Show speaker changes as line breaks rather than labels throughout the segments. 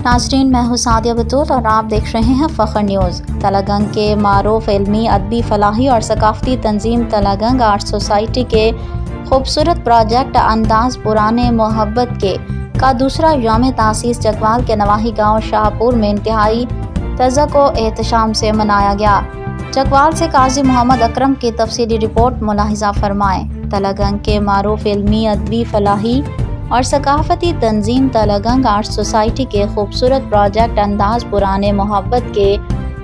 नाज़रीन, मैं हूँ सादिया बतूल और आप देख रहे हैं फ़ख्र न्यूज़। तलागंग के मारूफ इल्मी, अदबी, फलाही और सकाफ़ती तंजीम तलागंग आर्ट सोसाइटी के खूबसूरत प्रोजेक्ट अंदाज़ पुराने मोहब्बत के का दूसरा यौम तासीस चकवाल के नवाही गाँव शाहपुर में इंतहाई तज़्ज़ुक़ व एहतशाम से मनाया गया। चकवाल से काजी मोहम्मद अकरम की तफसीली रिपोर्ट मुलाहिज़ा फरमाएँ। तलागंग के मारूफ इल्मी, अदबी, फलाही और सकाफ़ती तंजीम तलागंग आर्ट सोसाइटी के खूबसूरत प्रोजेक्ट अंदाज़ पुराने मोहब्बत के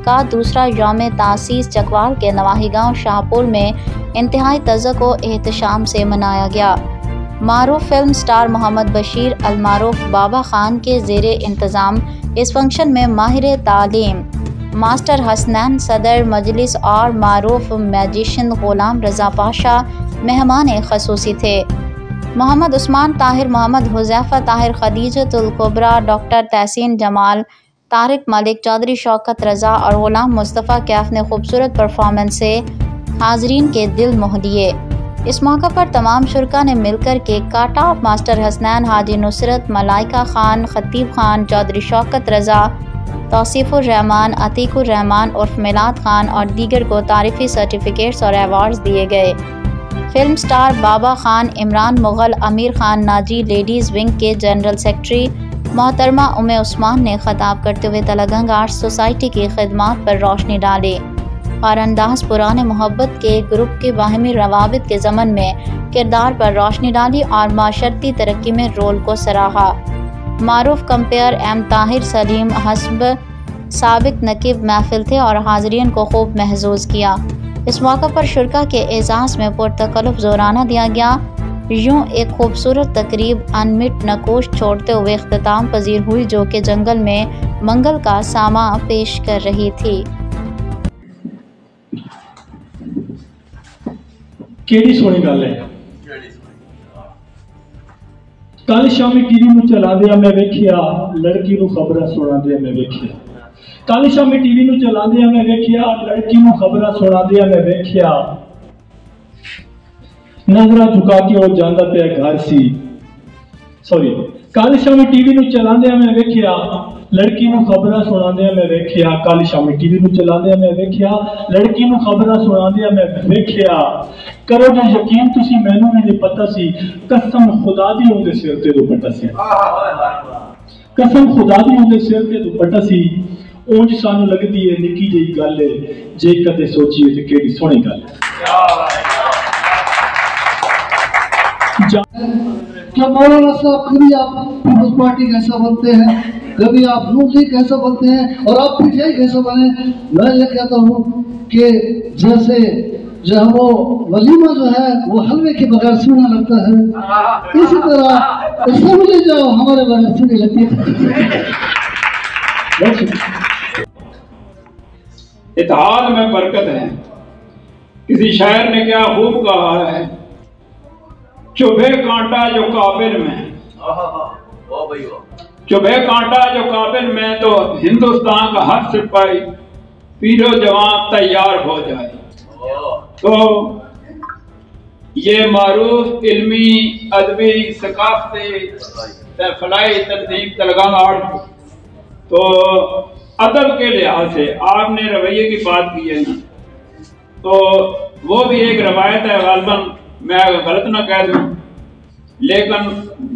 का दूसरा यौम तासीस चकवाल के नवाही गाँव शाहपुर में इंतहाई तज़्ज़ुक़ व एहतशाम से मनाया गया। मारूफ फिल्म स्टार मोहम्मद बशीर अलमारूफ बाबा खान के ज़ेरे इंतज़ाम इस फंक्शन में माहिर तालीम मास्टर हसनैन सदर मजलिस और मारूफ मैजिशियन ग़ुलाम रज़ा पाशा मेहमान ख़ुसूसी थे। मोहम्मद उस्मान ताहिर, मोहम्मद हुज़ैफ़ा ताहिर, खदीजतुल कुबरा, डॉक्टर तहसीन जमाल, तारिक मलिक, चौधरी शौकत रज़ा और ग़ुलाम मुस्तफ़ा कैफ ने खूबसूरत परफॉर्मेंस से हाज़रीन के दिल मोह लिए। इस मौका पर तमाम शुरका ने मिलकर केक काटा। मास्टर हसनैन, हाजी नुसरत, मलाइका खान, खतीब खान, चौधरी शौकत रज़ा, तौसीफ़ुर रहमान, अतीकुर रहमान उर्फ मिलाद खान और दीगर को तारीफ़ी सर्टिफिकेट्स और अवार्ड्स दिए गए। फिल्म स्टार बाबा खान, इमरान मुग़ल, अमीर खान नाजी, लेडीज़ विंग के जनरल सेक्रेटरी मोहतरमा उम्मे उस्मान ने खिताब करते हुए तलागंग आर्ट सोसाइटी की खिदमत पर रोशनी डाली और अंदाज़ पुराने मोहब्बत के ग्रुप के बाहमी रवाबित के ज़मन में किरदार पर रोशनी डाली और माशरती तरक्की में रोल को सराहा। मारूफ कंपेयर एम ताहिर सलीम हस्ब साबिक नकीब महफिल थे और हाज़रीन को खूब महजूज़ किया। इस मौका पर शुरका के एजाज़ में पुरतकल्लुफ़ ज़ोराना दिया गया। यूँ एक खूबसूरत तकरीब अनमिट नकोश छोड़ते हुए इख्तिताम पजीर हुई, जो कि जंगल में मंगल का सामा पेश कर रही थी।
केड़ी सोहनी गल है। कल शामी टीवी में चलांदे मैं वेखिया लड़की नूं खबरां सुणांदे मैं वेखिया। कल शामी टीवी नूं चलांदे मैं वेखिया लड़की नूं खबरां सुणांदे मैं वेखिया। नजरां झुका के वो जांदा पिया घर सी। सॉरी, कल शामी टीवी नूं चलांदे मैं वेखिया लड़की नूं खबरां सुणांदे मैं वेखिया। कल शामी टीवी नूं चलांदे मैं वेखिया लड़की नूं खबरां सुणांदे मैं वेखिया। करो जो यकीन तुसी मैनू नहीं पता सी, कसम खुदा दी उहदे सिर ते दुपट्टा सी। कसम खुदा दी उहदे सिर ते दुपट्टा सी। उंज सानू लगदी है निक्की जी गल है, जे कदे सोचीए ते केड़ी सोहनी गल है।
क्या मौलाना साहब कभी आप पीपल्स पार्टी कैसा बनते हैं, कभी आप नून लीग कैसा बनते हैं और आप पीटीआई कैसा बने। मैं ये कहता हूँ कि जैसे जो वो वलीमा जो है वो हलवे के बगैर सुना लगता है, इसी तरह असेंबली जो हमारे बगैर सुनी लगती है।
इत्तेहाद में बरकत है। किसी शायर ने क्या खूब कहा है, चुभे कांटा जो काबिल में, चुभे कांटा जो काबिल में तो हिंदुस्तान का हर सिपाही पीरो जवान तैयार हो जाए। तो ये मारूफ इल्मी, अदबी, सकाफ़ती, फलाही तंजीम तलागंग आर्ट, तो अदब के लिहाज से आपने रवैये की बात की है ना, तो वो भी एक रवायत है। गालबन मैं गलत ना कह दूं, लेकिन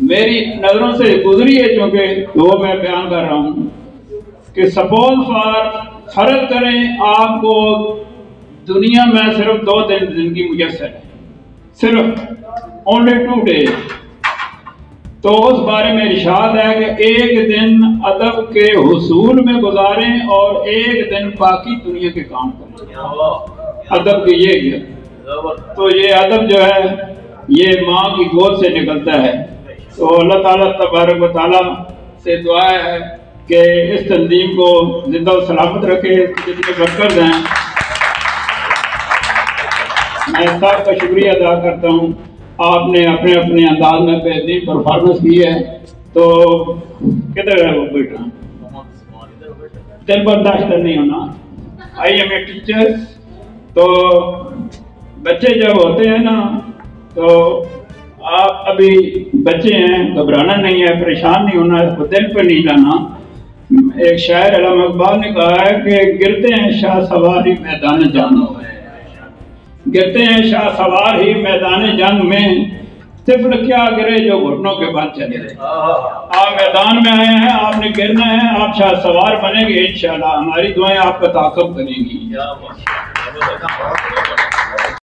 मेरी नज़रों से गुजरी है, चूँकि वो मैं बयान कर रहा हूँ कि सपोज फॉर फर्ज करें आपको दुनिया में सिर्फ 2 दिन जिंदगी मुयस्सर है, सिर्फ ओनली 2 डेज, तो उस बारे में इरशाद है कि एक दिन अदब के हुसूल में गुजारें और एक दिन बाकी दुनिया के काम करें। अदब की ये है, तो ये अदब जो है ये माँ की गोद से निकलता है। तो अल्लाह ताला तबारक व तआला से दुआ है कि इस तंजीम को जिंदा और सलामत रखे, जितने बरकत हैं। मैं साहब का शुक्रिया अदा करता हूँ, आपने अपने अपने अंदाज में बेहतरीन परफॉर्मेंस की है। तो किधर है वो बेटा, दिल बर्दाश्त नहीं होना। I am a teacher. तो बच्चे जब होते हैं ना, तो आप अभी बच्चे हैं, घबराना नहीं है, परेशान नहीं होना, दिल पे नहीं लाना। ایک شاعر علامہ اقبال نے کہا ہے کہ گرتے ہیں شاہ سوار ہی میدان جنگ، گرتے ہیں شاہ سوار ہی میدان جنگ میں، طفل کیا گرے جو گھٹنوں کے بعد چلے رہے۔ آپ میدان میں آئے ہیں، آپ نے گرنا ہے، آپ شاہ سوار بنیں گے انشاءاللہ، ہماری دعائیں آپ کا تعاقب کریں گی۔